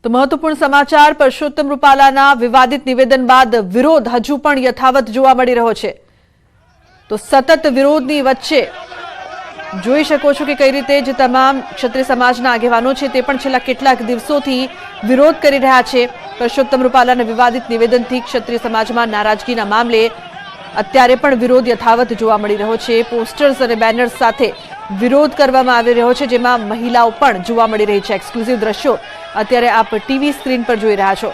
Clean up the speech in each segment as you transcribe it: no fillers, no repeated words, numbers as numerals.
તો મહત્વપૂર્ણ સમાચાર પરસોત્તમ રૂપાલાના વિવાદિત નિવેદન બાદ વિરોધ હજુ પણ યથાવત જોવા મળી રહ્યો છે। તો સતત વિરોધની વચ્ચે જોઈ શકો છો કે કઈ રીતે જે તમામ ક્ષત્રિય સમાજના આગેવાનો છે તે પણ છેલ્લા કેટલાક દિવસોથી વિરોધ કરી રહ્યા છે। પરસોત્તમ રૂપાલાના વિવાદિત નિવેદનથી ક્ષત્રિય સમાજમાં નારાજગીના મામલે અત્યારે પણ વિરોધ યથાવત જોવા મળી રહ્યો છે। પોસ્ટર્સ અને બેનર્સ સાથે વિરોધ કરવામાં આવી રહ્યો છે, જેમાં મહિલાઓ પણ જોવા મળી રહી છે। એક્સક્લુઝિવ દ્રશ્યો અત્યારે આપ ટીવી સ્ક્રીન પર જોઈ રહ્યા છો।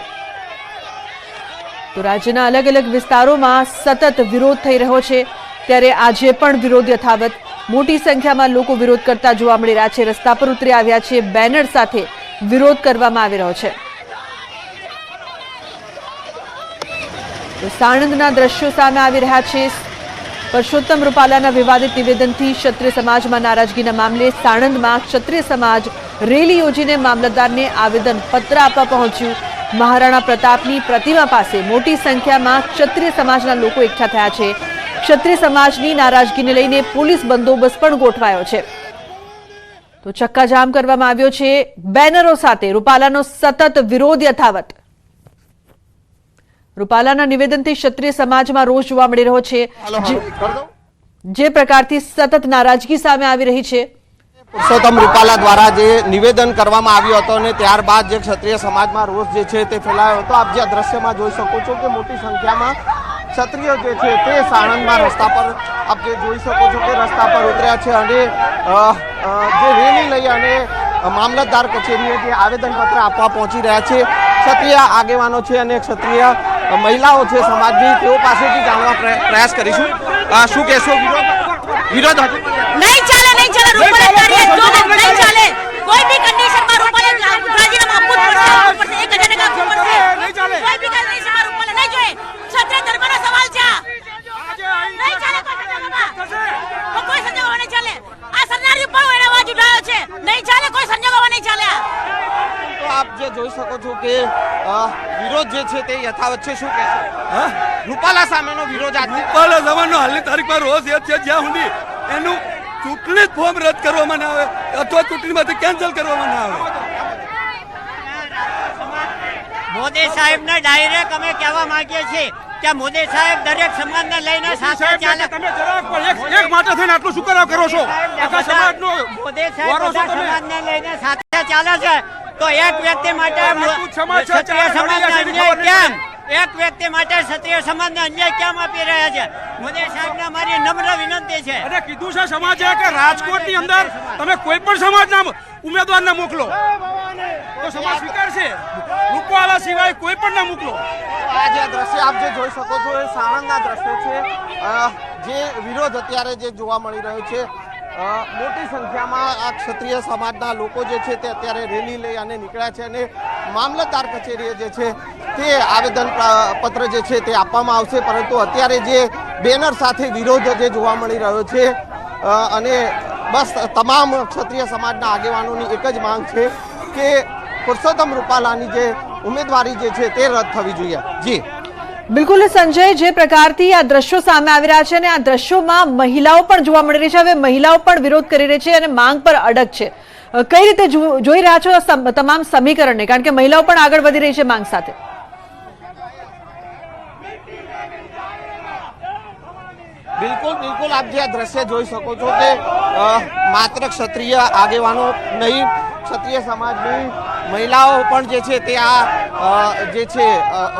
તો રાજ્યના અલગ અલગ વિસ્તારોમાં સતત વિરોધ થઈ રહ્યો છે, ત્યારે આજે પણ વિરોધ યથાવત। મોટી સંખ્યામાં લોકો વિરોધ કરતા જોવા મળી રહ્યા છે, રસ્તા પર ઉતરી આવ્યા છે, બેનર સાથે વિરોધ કરવામાં આવી રહ્યો છે। તો સાણંદના દ્રશ્યો સામે આવી રહ્યા છે। પરસોત્તમ રૂપાલાના વિવાદિત નિવેદનથી ક્ષત્રિય સમાજમાં નારાજગીના મામલે સાણંદમાં ક્ષત્રિય સમાજ રેલી યોજીને મામલતદારને આવેદન પત્ર આપવા પહોંચ્યું। મહારાણા પ્રતાપની પ્રતિમા પાસે મોટી સંખ્યામાં ક્ષત્રિય સમાજના લોકો એકઠા થયા છે। ક્ષત્રિય સમાજની નારાજગીને લઈને પોલીસ બંદોબસ્ત પણ ગોઠવાયો છે। તો ચક્કાજામ કરવામાં આવ્યો છે બેનરો સાથે। રૂપાલાનો સતત વિરોધ યથાવત। રૂપાલાના નિવેદનથી ક્ષત્રિય સમાજમાં રોષ જોવા મળી રહ્યો છે, જે પ્રકારથી સતત નારાજગી સામે આવી રહી છે। પરસોત્તમ રૂપાલા દ્વારા જે નિવેદન કરવામાં આવ્યું હતું અને ત્યારબાદ જે ક્ષત્રિય સમાજમાં રોષ જે છે તે ફેલાયો હતો। આપ જે દ્રશ્યમાં જોઈ શકો છો કે મોટી સંખ્યામાં ક્ષત્રિયો જે છે તે સાણંદમાં રસ્તા પર આપ જે જોઈ શકો છો કે રસ્તા પર ઉતર્યા છે અને જે રેલી લઈ અને મામલતદાર કચેરીએ જે આવેદનપત્ર આપવા પહોંચી રહ્યા છે। ક્ષત્રિય આગેવાનો છે અને ક્ષત્રિય મહિલાઓ છે સમાજની, તેઓ પાસેથી જાણવા પ્રયાસ કરીશું। શું કહેશો? વિરોધ नहीं चले रूपाला नहीं चले, कोई भी कंडीशन में रूपाला राजीनामा आपको ऊपर से 1000 का ऊपर से नहीं चले, कोई भी कंडीशन में रूपाला नहीं जोए। क्षत्रिय धर्म का सवाल छे, नहीं चले तो कोई संजोगों नहीं चले। आ सरदारी पर एना अवाज उठायो छे, नहीं चले, कोई संजोगों नहीं चले। તો આપ જે જોઈ શકો છો કે વિરોધ જે છે તે યથાવત છે। શું કહેશો? રૂપાલા સામેનો વિરોધ આજે રૂપાલા સામેનો હાલની તારીખમાં રોષ એ છે જ્યાં સુધી એનું ચૂંટણી ફોર્મ રદ કરવામાં ના આવે અથવા ચૂંટણીમાંથી કેન્સલ કરવામાં ના આવે। મોદી સાહેબને ડાયરેક્ટ અમે કહેવા માંગીએ છીએ કે મોદી સાહેબ દરેક સમાજને લઈને સાથે ચાલે। તમે જરાક પણ એક માટે થઈને આટલું શું કરો છો? આખા સમાજનો મોદી સાહેબ બધા સમાજને લઈને સાથે ચાલે છે, તો એક વ્યક્તિ માટે ક્ષત્રિય સમાજને અન્યાય કેમ? એક વ્યક્તિ માટે ક્ષત્રિય સમાજને અન્યાય કેમ આપી રહ્યા છે? મોદી સાહેબને મારી નમ્ર વિનંતી છે। અને કીધું છે સમાજે કે રાજકોટની અંદર તમે કોઈ પણ સમાજના ઉમેદવારને મોકલો તો સમાજ સ્વીકારશે, રૂપાલા સિવાય કોઈ પણ ના મોકલો। આ જે દ્રશ્ય આપ જે જોઈ શકો છો એ સાણંદના દ્રશ્યો છે। જે વિરોધ અત્યારે જે જોવા મળી રહ્યો છે, મોટી સંખ્યામાં આ ક્ષત્રિય સમાજના લોકો જે છે તે અત્યારે રેલી લઈ અને નીકળ્યા છે અને મામલતદાર કચેરીએ જે છે તે આવેદન પત્ર જે છે તે આપવામાં આવશે। પરંતુ અત્યારે જે બેનર સાથે વિરોધ જે જોવા મળી રહ્યો છે અને બસ તમામ ક્ષત્રિય સમાજના આગેવાનોની એક જ માંગ છે કે પરસોત્તમ રૂપાલાની જે ઉમેદવારી જે છે તે રદ થવી જોઈએ। જી બિલકુલ સંજય, જે પ્રકારથી આ દ્રશ્યો સામે આવી રહ્યા છે અને આ દ્રશ્યોમાં મહિલાઓ પણ જોવા મળી રહી છે। હવે મહિલાઓ પણ વિરોધ કરી રહી છે અને માંગ પર અડગ છે। કઈ રીતે જોઈ રહ્યા છો તમામ સમીકરણને, કારણ કે મહિલાઓ પણ આગળ વધી રહી છે માંગ સાથે? બિલકુલ આપ જે આ દ્રશ્ય જોઈ શકો છો કે માત્ર ક્ષત્રિય આગેવાનો નહીં, ક્ષત્રિય સમાજની મહિલાઓ પણ જે છે તે આ જે છે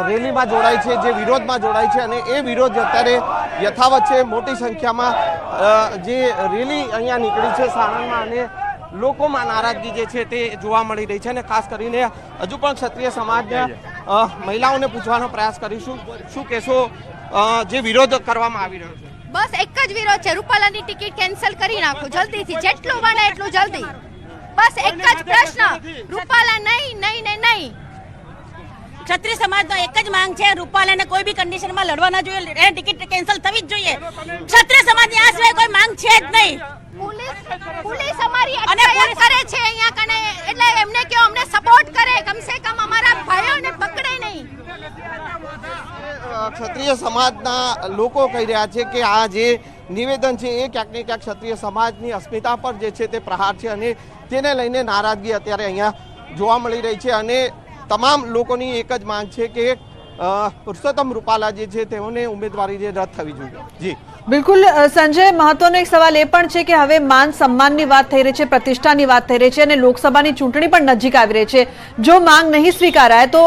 રેલીમાં જોડાય છે, જે વિરોધમાં જોડાય છે અને એ વિરોધ અત્યારે યથાવત છે। મોટી સંખ્યામાં જે રેલી અહીંયા નીકળી છે સાણંદમાં અને લોકોમાં નારાજગી જે છે તે જોવા મળી રહી છે અને ખાસ કરીને હજુ પણ ક્ષત્રિય સમાજના મહિલાઓને પૂછવાનો પ્રયાસ કરીશું। શું કહેશો જે વિરોધ કરવામાં આવી રહ્યો છે? બસ એક જ વિરોધ છે, રૂપાલાની ટિકિટ કેન્સલ કરી નાખો જલ્દીથી, જેટલું બને એટલું જલ્દી। બસ એક જ પ્રશ્ન, રૂપાલા નહીં નહીં નહીં નહીં। ક્ષત્રિય સમાજનો એક જ માંગ છે, રૂપાલાને કોઈ બી કન્ડિશનમાં લડવા ના જોઈએ, એ ટિકિટ કેન્સલ થવી જ જોઈએ। ક્ષત્રિય સમાજની આ સિવાય કોઈ માંગ છે જ નહીં। પોલીસ અમારી અટકાયત કરે છે અહીંયા કને, એટલે એમને કહો અમને સપોર્ટ કરે, કમસે કમ અમારા ભાઈઓને પકડે નહીં। ક્ષત્રિય સમાજના લોકો કહી રહ્યા છે કે આ જે નિવેદન છે એ ક્યાંક ને ક્યાંક ક્ષત્રિય સમાજની અસ્મિતા પર જે છે તે પ્રહાર છે અને તેને લઈને નારાજગી અત્યારે અહીંયા જોવા મળી રહી છે અને તમામ લોકોની એક જ માંગ છે કે પુરુષોત્તમ રૂપાલા જે છે તેઓને ઉમેદવારી જે રદ થવી જોઈએ. જી બિલકુલ સંજય, મહત્વનો એક સવાલ એ પણ છે કે હવે માન સન્માનની વાત થઈ રહી છે, પ્રતિષ્ઠાની વાત થઈ રહી છે અને લોકસભાની ચૂંટણી પણ નજીક આવી રહી છે. જો માંગ નહીં સ્વીકારાય તો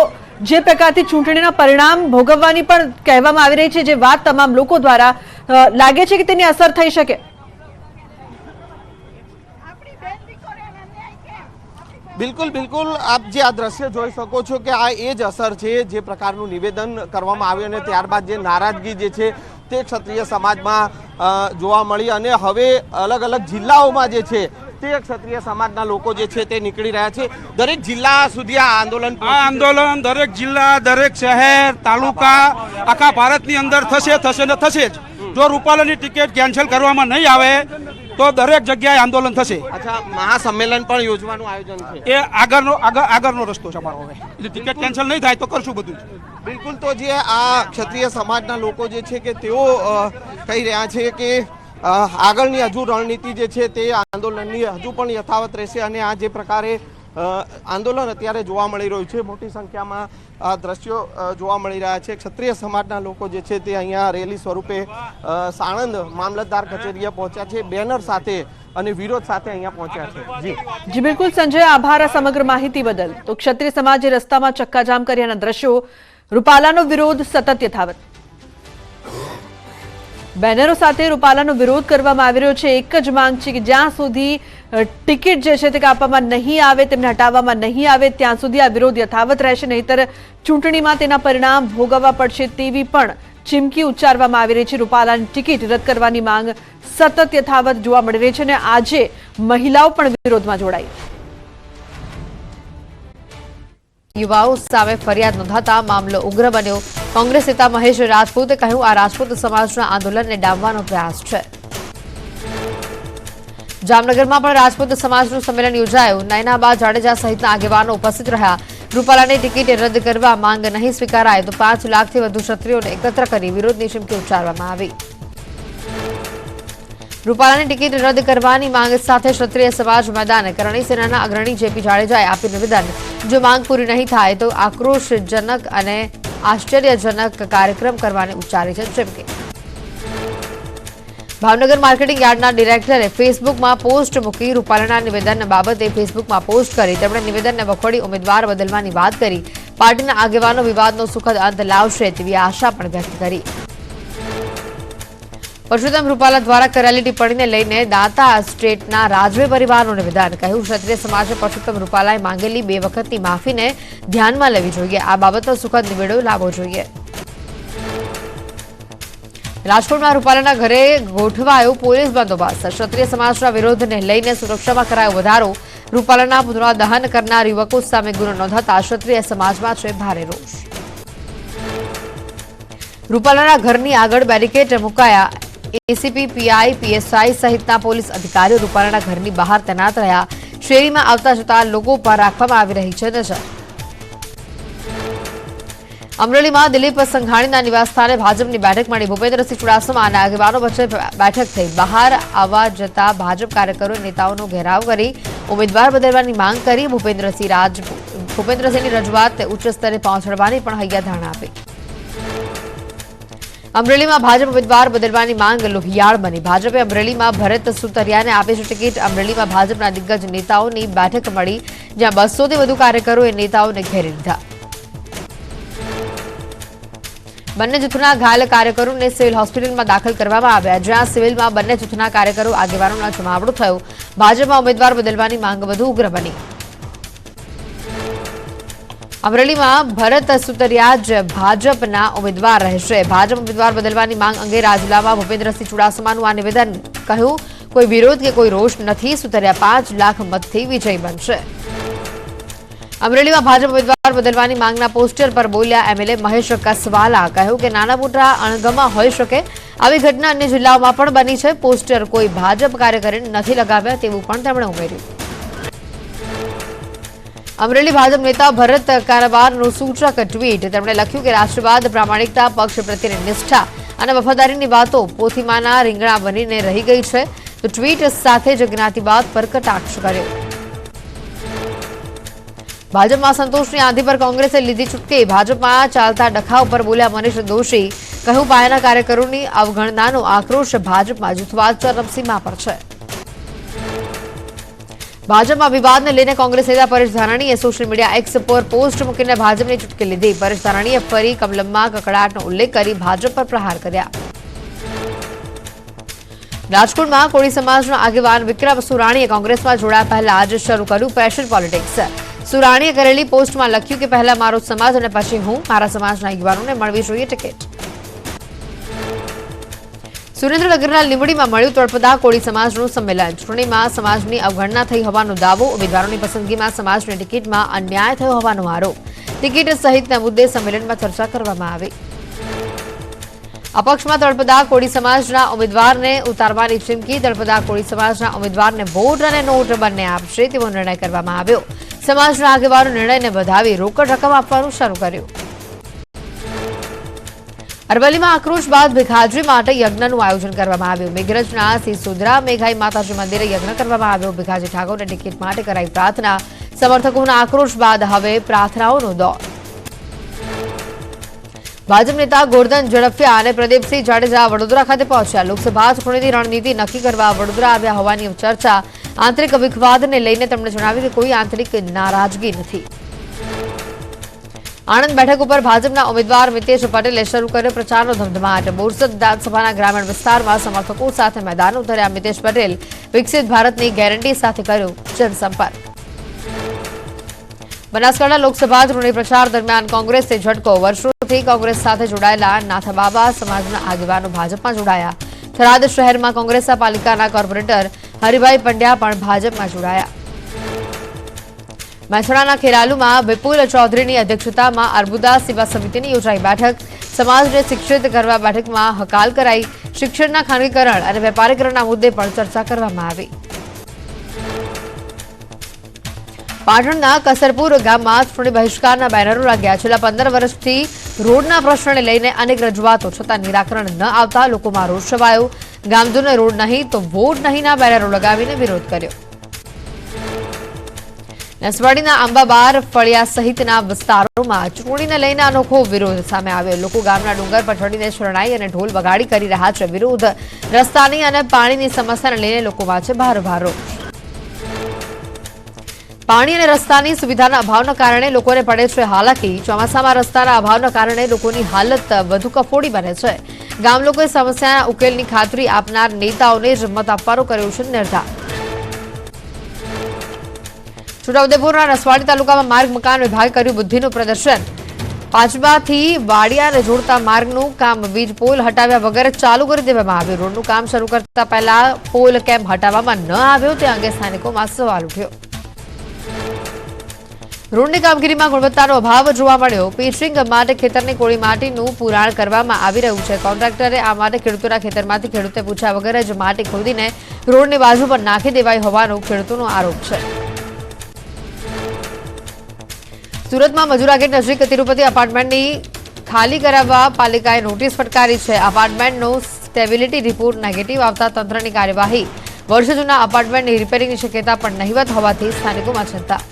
જે પ્રકારથી ચૂંટણીના પરિણામ ભોગવવાની પણ કહેવામાં આવી રહી છે, જે વાત તમામ લોકો દ્વારા લાગે છે કે તેની અસર થઈ શકે. બિલકુલ બિલકુલ, આપ જે આ દ્રશ્ય જોઈ શકો છો કે આ એ જ અસર છે જે પ્રકારનું નિવેદન કરવામાં આવ્યું અને ત્યારબાદ જે નારાજગી જે છે તે ક્ષત્રિય સમાજમાં જોવા મળી અને હવે અલગ અલગ જિલ્લાઓમાં જે છે તે ક્ષત્રિય સમાજના લોકો જે છે તે નીકળી રહ્યા છે. દરેક જિલ્લા સુધી આ આંદોલન દરેક જિલ્લા, દરેક શહેર, તાલુકા, આખા ભારતની અંદર થશે ને થશે જ. જો રૂપાલાની ટિકિટ કેન્સલ કરવામાં નહીં આવે તો દરેક જગ્યાએ આંદોલન થશે. અચ્છા, મહાસંમેલન પણ યોજવાનું આયોજન છે. એ આગળનો રસ્તો છે અમારો. હવે એટલે ટિકિટ કેન્સલ નહીં થાય તો કરશું બધું. બિલકુલ, તો જે આ ક્ષત્રિય સમાજના લોકો જે છે કે તેઓ કહી રહ્યા છે કે આગળની હજુ રણનીતિ જે છે તે આંદોલનની હજુ પણ યથાવત રહેશે અને આ જે પ્રકારે આંદોલન અત્યારે જોવા મળી રહ્યું છે, મોટી સંખ્યામાં આ દ્રશ્યો જોવા મળી રહ્યા છે. ક્ષત્રિય સમાજના લોકો જે છે તે અહીંયા રેલી સ્વરૂપે સાણંદ મામલતદાર કચેરીએ પહોંચ્યા છે, બેનર સાથે અને વિરોધ સાથે અહીંયા પહોંચ્યા છે. જી બિલકુલ સંજય, આભાર આ સમગ્ર માહિતી બદલ. તો ક્ષત્રિય સમાજે રસ્તામાં ચક્કાજામ કર્યાના દ્રશ્યો, રૂપાલાનો વિરોધ સતત યથાવત. બેનરો સાથે રૂપાલાનો વિરોધ કરવામાં આવી રહ્યો છે. એક જ માંગ છે કે જ્યાં સુધી ટિકિટ જે છે તે કાપવામાં નહીં આવે, તેમને હટાવવામાં નહીં આવે, ત્યાં સુધી આ વિરોધ યથાવત રહેશે. નહીંતર ચૂંટણીમાં તેના પરિણામ ભોગવવા પડશે તેવી પણ ચીમકી ઉચ્ચારવામાં આવી રહી છે. રૂપાલાની ટિકિટ રદ કરવાની માંગ સતત યથાવત જોવા મળી રહી છે અને આજે મહિલાઓ પણ વિરોધમાં જોડાઈ. યુવાઓ સામે ફરિયાદ નોંધાતા મામલો ઉગ્ર બન્યો. કોંગ્રેસ નેતા મહેશ રાજપૂતે કહ્યું, આ રાજપૂત સમાજના આંદોલનને ડામવાનો પ્રયાસ છે. જામનગરમાં પણ રાજપૂત સમાજનું સંમેલન યોજાયું. નયનાબા જાડેજા સહિતના આગેવાનો ઉપસ્થિત રહ્યા. રૂપાલાની ટિકિટ રદ કરવા માંગ નહીં સ્વીકારાય તો 5 લાખથી વધુ ક્ષત્રિયોને એકત્ર કરી વિરોધની ચીમકી ઉચ્ચારવામાં આવી. રૂપાલાની ટિકિટ રદ કરવાની માંગ સાથે ક્ષત્રિય સમાજ મેદાને. કરણી સેનાના અગ્રણી જેપી જાડેજાએ આપ્યું નિવેદન, જો માંગ પૂરી નહીં થાય તો આક્રોશજનક અને આશ્ચર્યજનક કાર્યક્રમ કરવાની ઉચ્ચારી છે ચીમકી. ભાવનગર માર્કેટિંગ યાર્ડના ડિરેક્ટરે ફેસબુકમાં પોસ્ટ મૂકી. રૂપાલાના નિવેદન બાબતે ફેસબુકમાં પોસ્ટ કરી તેમણે નિવેદનને વખોડી ઉમેદવાર બદલવાની વાત કરી. પાર્ટીના આગેવાનો વિવાદનો સુખદ અંત લાવશે તેવી આશા પણ વ્યક્ત કરી. પરસોત્તમ રૂપાલા દ્વારા કરેલી ટિપ્પણીને લઈને દાતા સ્ટેટના રાજવી પરિવારનું નિવેદન. કહ્યું, ક્ષત્રિય સમાજે પરસોત્તમ રૂપાલાએ માંગેલી 2 વખતની માફીને ધ્યાનમાં લેવી જોઈએ. આ બાબતનો સુખદ નિવેડો લાવવો જોઈએ. રાજકોટમાં રૂપાલાના ઘરે ગોઠવાયો પોલીસ બંદોબસ્ત. ક્ષત્રિય સમાજના વિરોધને લઈને સુરક્ષામાં કરાયો વધારો. રૂપાલાના પુતળા દહન કરનાર યુવકો સામે ગુનો નોંધાતા ક્ષત્રિય સમાજમાં છે ભારે રોષ. રૂપાલાના ઘરની આગળ બેરિકેડ મુકાયા. એસીપી, પીઆઈ, પીએસઆઈ સહિતના પોલીસ અધિકારીઓ રૂપાલાના ઘરની બહાર તૈનાત રહ્યા. શેરીમાં આવતા જતા લોકો પર રાખવામાં આવી રહી છે નજર. અમરેલીમાં દિલીપ સંઘાણીના નિવાસસ્થાને ભાજપની બેઠક મળી. ભૂપેન્દ્રસિંહ ચુડાસમા અને આગેવાનો વચ્ચે બેઠક થઈ. બહાર આવવા જતા ભાજપ કાર્યકરોએ નેતાઓનો ઘેરાવ કરી ઉમેદવાર બદલવાની માંગ કરી. ભૂપેન્દ્રસિંહની રજૂઆતને ઉચ્ચ સ્તરે પહોંચાડવાની પણ હૈયાધારણા આપી. અમરેલીમાં ભાજપ ઉમેદવાર બદલવાની માંગ લોહિયાળ બની. ભાજપે અમરેલીમાં ભરત સુતરિયાને આપી છે ટિકિટ. અમરેલીમાં ભાજપના દિગ્ગજ નેતાઓની બેઠક મળી, જ્યાં 200થી વધુ કાર્યકરોએ નેતાઓને ઘેરી લીધા. બંને જૂથના ઘાયલ કાર્યકરોને સિવિલ હોસ્પિટલમાં દાખલ કરવામાં આવ્યા, જ્યાં સિવિલમાં બંને જૂથના કાર્યકરો આગેવાનોનો જમાવડો થયો. ભાજપમાં ઉમેદવાર બદલવાની માંગ વધુ ઉગ્ર બની. અમરેલીમાં ભરત સુતરિયા જ ભાજપના ઉમેદવાર રહેશે. ભાજપ ઉમેદવાર બદલવાની માંગ અંગે રાજુલામાં ભૂપેન્દ્રસિંહ ચુડાસમાનું આ નિવેદન. કહ્યું, કોઈ વિરોધ કે કોઈ રોષ નથી. સુતરિયા 5 લાખ મતથી વિજયી બનશે. અમરેલીમાં ભાજપ ઉમેદવાર બદલવાની માંગના પોસ્ટર પર બોલ્યા એમએલએ મહેશ કસવાલા. કહ્યું કે નાના મોટા અણગમા હોઈ શકે, આવી ઘટના અન્ય જિલ્લાઓમાં પણ બની છે. પોસ્ટર કોઈ ભાજપ કાર્યકરે નથી લગાવ્યા તેવું પણ તેમણે ઉમેર્યું. અમરેલી ભાજપ નેતા ભરત કારબારનું સૂચક ટ્વીટ. તેમણે લખ્યું કે રાષ્ટ્રવાદ, પ્રામાણિકતા, પક્ષ પ્રત્યેની નિષ્ઠા અને વફાદારીની વાતો પોથીમાના રીંગણા બનીને રહી ગઈ છે. તો ટ્વીટ સાથે જ જ્ઞાતિવાદ પર કટાક્ષ કર્યો. ભાજપમાં સંતોષની આંધી પર કોંગ્રેસે લીધી છૂટકી. ભાજપમાં ચાલતા ડખા ઉપર બોલ્યા મનીષ દોશી. કહ્યું પાયાના કાર્યકરોની અવગણનાનો આક્રોશ. ભાજપમાં જૂથવાદ ચરમસીમા પર છે. ભાજપમાં વિવાદને લઈને કોંગ્રેસ નેતા પરેશ ધાનાણીએ સોશિયલ મીડિયા એક્સ પર પોસ્ટ મૂકીને ભાજપની ચૂટકી લીધી. પરેશ ધાનાણીએ ફરી કમલમમાં કકડાટનો ઉલ્લેખ કરી ભાજપ પર પ્રહાર કર્યા. રાજકોટમાં કોળી સમાજના આગેવાન વિક્રમ સુરાણીએ કોંગ્રેસમાં જોડાયા પહેલા જ શરૂ કર્યું પેશન પોલિટિક્સ. સુરાણીએ કરેલી પોસ્ટમાં લખ્યું કે પહેલા મારો સમાજ અને પછી હું. મારા સમાજના યુવાનોને મળવી જોઈએ ટિકિટ. સુરેન્દ્રનગરના લીંબડીમાં મળ્યું તળપદા કોળી સમાજનું સંમેલન. ચૂંટણીમાં સમાજની અવગણના થઈ હોવાનો દાવો. ઉમેદવારોની પસંદગીમાં સમાજની ટિકિટમાં અન્યાય થયો હોવાનો આરોપ. ટિકિટ સહિતના મુદ્દે સંમેલનમાં ચર્ચા કરવામાં આવી. અપક્ષમાં તળપદા કોળી સમાજના ઉમેદવારને ઉતારવાની ચીમકી. તળપદા કોળી સમાજના ઉમેદવારને વોટ અને નોટ બંને આપશે તેવો નિર્ણય કરવામાં આવ્યો. સમાજના આગેવાનો નિર્ણયને વધાવી રોકડ રકમ આપવાનું શરૂ કર્યું. અરવલ્લીમાં આક્રોશ બાદ ભીખાજી માટે યજ્ઞનું આયોજન કરવામાં આવ્યું. મેઘરજના સિસોદરા મેઘાઈ માતાજી મંદિરે યજ્ઞ કરવામાં આવ્યો. ભીખાજી ઠાકોરને ટિકિટ માટે કરાઈ પ્રાર્થના. સમર્થકોના આક્રોશ બાદ હવે પ્રાર્થનાઓનો દોર. ભાજપ નેતા ગોરધન ઝડફિયા અને પ્રદીપસિંહ જાડેજા વડોદરા ખાતે પહોંચ્યા. લોકસભા ચૂંટણીની રણનીતિ નક્કી કરવા વડોદરા આવ્યા હોવાની ચર્ચા. આંતરિક વિખવાદને લઈને તેમણે જણાવ્યું કે કોઈ આંતરિક નારાજગી નથી. આણંદ બેઠક ઉપર ભાજપના ઉમેદવાર મિતેશ પટેલે શરૂ કર્યો પ્રચારનો ધમધમાટ. બોરસદ વિધાનસભાના ગ્રામીણ વિસ્તારમાં સમર્થકો સાથે મેદાન ઉતર્યા. મિતેશ પટેલ વિકસિત ભારતની ગેરંટી સાથે કર્યો જનસંપર્ક. બનાસકાંઠા લોકસભા ચૂંટણી પ્રચાર દરમિયાન કોંગ્રેસે ઝટકો. વર્ષોથી કોંગ્રેસ સાથે જોડાયેલા નાથાબાબા સમાજના આગેવાનો ભાજપમાં જોડાયા. થરાદ શહેરમાં કોંગ્રેસના પાલિકાના કોર્પોરેટર હરિભાઈ પંડ્યા પણ ભાજપમાં જોડાયા. મહેસાણાના ખેરાલુમાં વિપુલ ચૌધરીની અધ્યક્ષતામાં અર્બુદા સેવા સમિતિની યોજાઈ બેઠક. સમાજને શિક્ષિત કરવા બેઠકમાં હકાલ કરાઈ. શિક્ષણના ખાનગીકરણ અને વેપારીકરણના મુદ્દે પણ ચર્ચા કરવામાં આવી. પાટણના કસરપુર ગામમાં ચૂંટણી બહિષ્કારના બેનરો લાગ્યા. છેલ્લા 15 વર્ષથી રોડના પ્રશ્નને લઈને અનેક રજૂઆતો છતાં નિરાકરણ ન આવતા લોકોમાં રોષ છવાયો. ગામજનોએ રોડ નહીં તો વોટ નહીંના બેનરો લગાવીને વિરોધ કર્યો. નસવાડીના આંબાબાર ફળિયા સહિતના વિસ્તારોમાં ચૂંટણીને લઈને અનોખો વિરોધ સામે આવ્યો. લોકો ગામના ડુંગર પર ચડીને શરણાઈ અને ઢોલ વગાડી કરી રહ્યા છે વિરોધ. રસ્તાની અને પાણીની સમસ્યાને લઈને લોકોમાં છે ભારોભાર રોષ. પાણી અને રસ્તાની સુવિધાના અભાવના કારણે લોકોને પડે છે હાલાકી. ચોમાસામાં રસ્તાના અભાવના કારણે લોકોની હાલત વધુ કફોડી બને છે. ગામ લોકોએ સમસ્યાના ઉકેલની ખાતરી આપનાર નેતાઓને જ મત આપવાનો કર્યો છે નિર્ધાર. છોટાઉદેપુરના નસવાડી તાલુકામાં માર્ગ મકાન વિભાગે કર્યું બુદ્ધિનું પ્રદર્શન. પાંચમાથી વાડિયાને જોડતા માર્ગનું કામ વીજ પોલ હટાવ્યા વગર ચાલુ કરી દેવામાં આવ્યું. રોડનું કામ શરૂ કરતા પહેલા પોલ કેમ હટાવવામાં ન આવ્યો તે અંગે સ્થાનિકોમાં સવાલ ઉઠ્યો. રોડની કામગીરીમાં ગુણવત્તાનો અભાવ જોવા મળ્યો. પીચિંગ માટે ખેતરની કોળી માટીનું પુરાણ કરવામાં આવી રહ્યું છે. કોન્ટ્રાક્ટરે આ માટે ખેડૂતોના ખેતરમાંથી ખેડૂતે પૂછ્યા વગર જ માટી ખોદીને રોડની બાજુ પર નાખી દેવાઈ હોવાનો ખેડૂતોનો આરોપ છે. સુરતમાં મજુરા ગેટ નજીક તિરુપતિ એપાર્ટમેન્ટની ખાલી કરાવવા પાલિકાએ નોટિસ ફટકારી છે. એપાર્ટમેન્ટનો સ્ટેબિલિટી રિપોર્ટ નેગેટિવ આવતા તંત્રની કાર્યવાહી. વર્ષો જૂના એપાર્ટમેન્ટની રિપેરિંગની શક્યતા પણ નહીવત હોવાથી સ્થાનિકોમાં ચિંતા.